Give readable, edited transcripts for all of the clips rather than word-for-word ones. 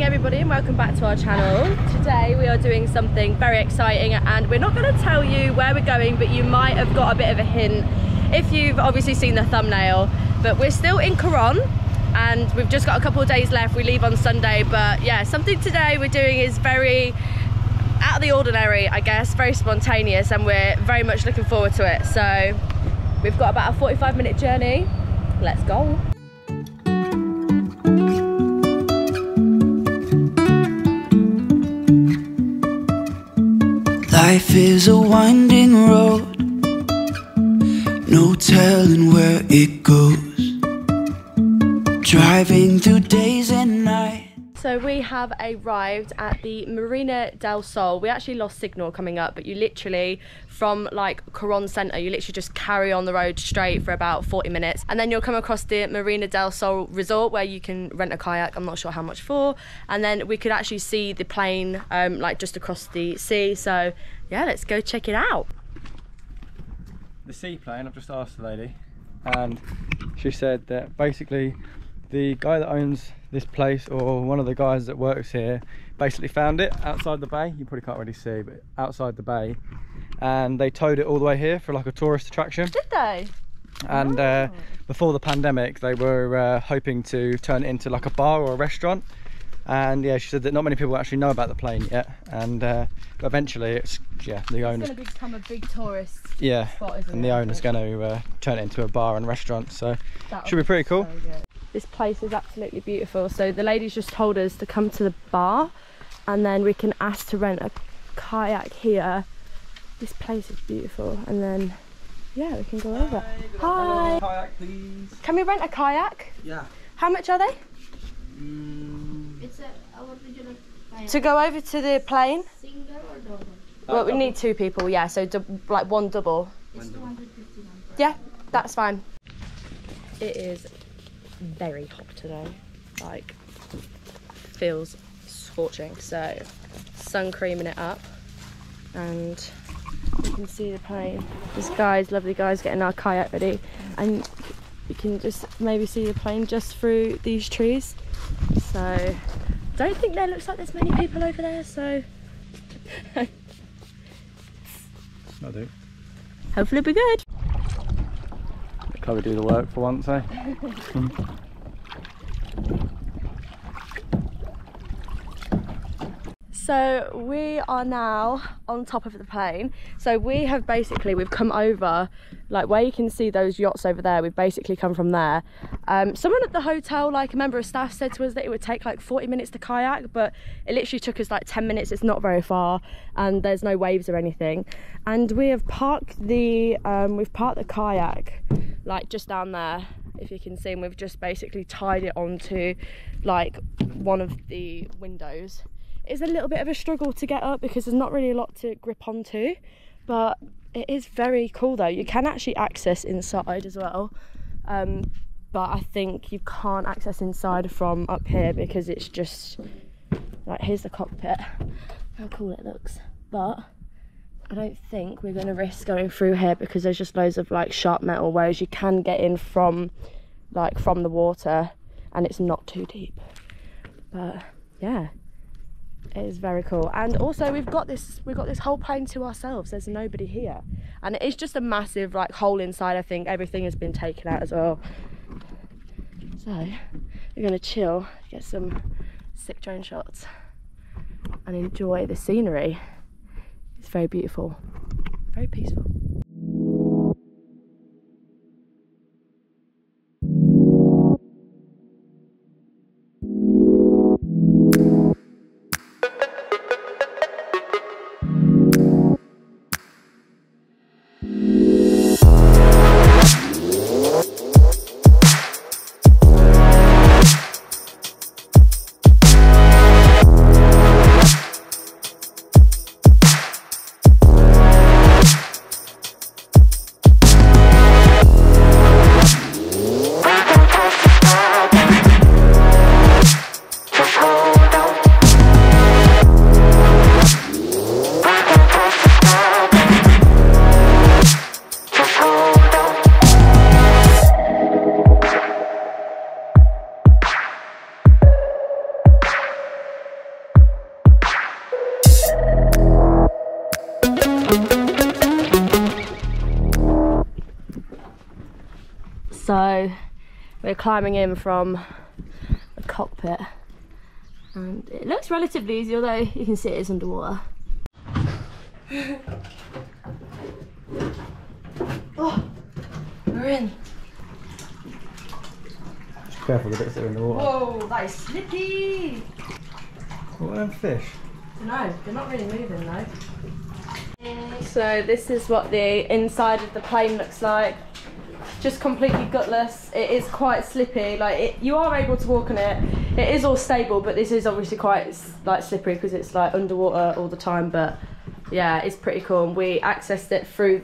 everybody and welcome back to our channel. Today we are doing something very exciting and we're not going to tell you where we're going, but you might have got a bit of a hint if you've obviously seen the thumbnail. But we're still in Coron and we've just got a couple of days left. We leave on Sunday, but yeah, something today we're doing is very out of the ordinary, I guess, very spontaneous, and we're very much looking forward to it. So we've got about a 45-minute journey. Let's go. Life is a winding road, no telling where it goes. Driving through days and nights. So we have arrived at the Marina del Sol. We actually lost signal coming up, but you literally, from like Coron Centre, you literally just carry on the road straight for about 40 minutes. And then you'll come across the Marina del Sol resort where you can rent a kayak. I'm not sure how much for. And then we could actually see the plane like just across the sea. So yeah, let's go check it out. The seaplane, I've just asked the lady, and she said that basically the guy that owns this place, or one of the guys that works here, basically found it outside the bay. You probably can't really see, but outside the bay, and they towed it all the way here for like a tourist attraction. Did they? And before the pandemic they were hoping to turn it into like a bar or a restaurant. And yeah, she said that not many people actually know about the plane yet, and but eventually it's, yeah, the owner's going to become a big tourist spot, isn't and the owner's going to turn it into a bar and restaurant, so should be pretty cool. So this place is absolutely beautiful. So the ladies just told us to come to the bar and then we can ask to rent a kayak here. This place is beautiful, and then yeah, we can go over. Hi. Kayak, please. Can we rent a kayak? Yeah. How much are they? It's our original kayak. To go over to the plane? Single or double? Well, we need two people, yeah, so like one double. It's 250. Yeah, that's fine. It is very hot today, like feels scorching, so sun creaming it up, and you can see the plane. This guy's, lovely guy's, getting our kayak ready, and you can just maybe see the plane just through these trees. So don't think there looks like there's many people over there, so I do. hopefully it'll be good. Let Chloe do the work for once, eh? So we are now on top of the plane. So we've come over, like where you can see those yachts over there, we've basically come from there. Someone at the hotel, like a member of staff, said to us that it would take like 40 minutes to kayak, but it literally took us like 10 minutes. It's not very far and there's no waves or anything. And we have parked the kayak like just down there, if you can see, and we've just basically tied it onto like one of the windows. It's a little bit of a struggle to get up because there's not really a lot to grip onto, but it is very cool though. You can actually access inside as well, but I think you can't access inside from up here because it's just like, here's the cockpit, how cool it looks, but I don't think we're going to risk going through here because there's just loads of like sharp metal, whereas you can get in from the water and it's not too deep. But yeah, it is very cool. And also we've got this whole plane to ourselves. There's nobody here, and it is just a massive like hole inside. I think everything has been taken out as well, so we're gonna chill, get some sick drone shots and enjoy the scenery. It's very beautiful, very peaceful. So we're climbing in from the cockpit, and it looks relatively easy, although you can see it is underwater. Oh, we're in. Careful, the bits that are in the water. Whoa, that is slippy. What are them fish? No, they're not really moving though. So this is what the inside of the plane looks like. Just completely gutless. It is quite slippy. Like you are able to walk on it. It is all stable, but this is obviously quite like slippery because it's like underwater all the time. But yeah, it's pretty cool. And we accessed it through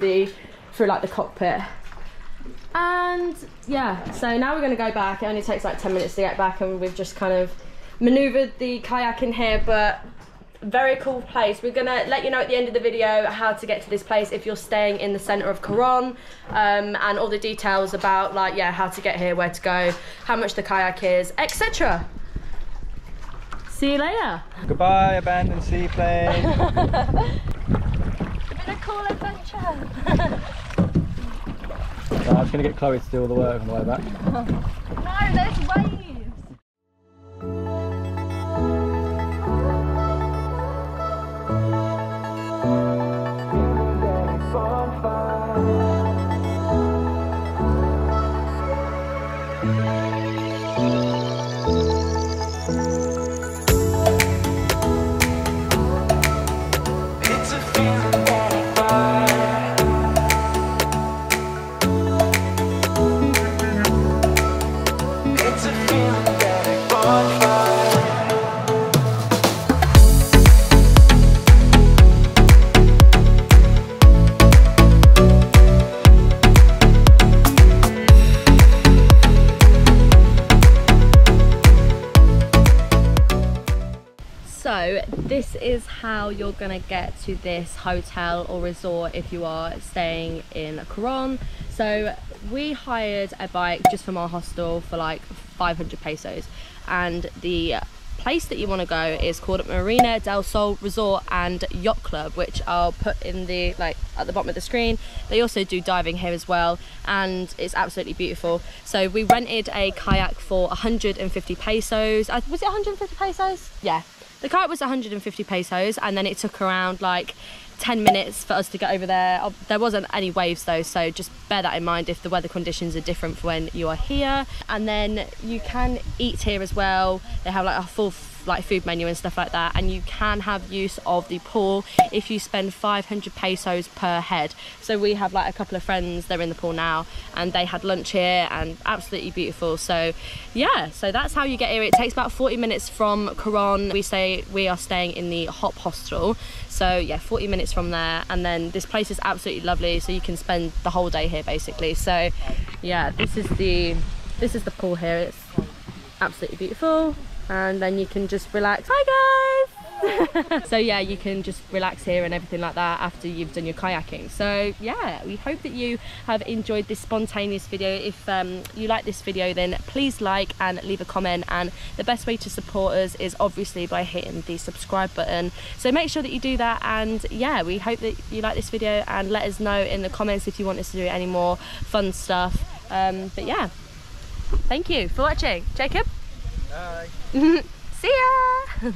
like the cockpit. And yeah, so now we're going to go back. It only takes like 10 minutes to get back, and we've just kind of maneuvered the kayak in here, but very cool place. We're going to let you know at the end of the video how to get to this place if you're staying in the centre of Coron, and all the details about like, yeah, how to get here, where to go, how much the kayak is, etc. See you later. Goodbye, abandoned seaplane. It's been a cool adventure. I'm just going to get Chloe to do all the work on the way back. No, there's waves. So this is how you're gonna get to this hotel or resort if you are staying in Coron. So we hired a bike just from our hostel for like 500 pesos, and the place that you want to go is called Marina del Sol Resort and Yacht Club, which I'll put in the like at the bottom of the screen. They also do diving here as well, and it's absolutely beautiful. So we rented a kayak for 150 pesos. Was it 150 pesos? Yeah. The kayak was 150 pesos, and then it took around like 10 minutes for us to get over there. There wasn't any waves though, so just bear that in mind if the weather conditions are different for when you are here. And then you can eat here as well. They have like a full like food menu and stuff like that, and you can have use of the pool if you spend 500 pesos per head. So we have like a couple of friends, they're in the pool now, and they had lunch here, and absolutely beautiful. So yeah, so that's how you get here. It takes about 40 minutes from Coron. We are staying in the Hop Hostel, so yeah, 40 minutes from there. And then this place is absolutely lovely, so you can spend the whole day here basically. So yeah, this is the pool here. It's absolutely beautiful, and then you can just relax. Hi guys. So yeah, you can just relax here and everything like that after you've done your kayaking. So yeah, we hope that you have enjoyed this spontaneous video. If you like this video, then please like and leave a comment, and the best way to support us is obviously by hitting the subscribe button, so make sure that you do that. And yeah, we hope that you like this video, and let us know in the comments if you want us to do any more fun stuff. But yeah, thank you for watching. Jacob? Bye. See ya.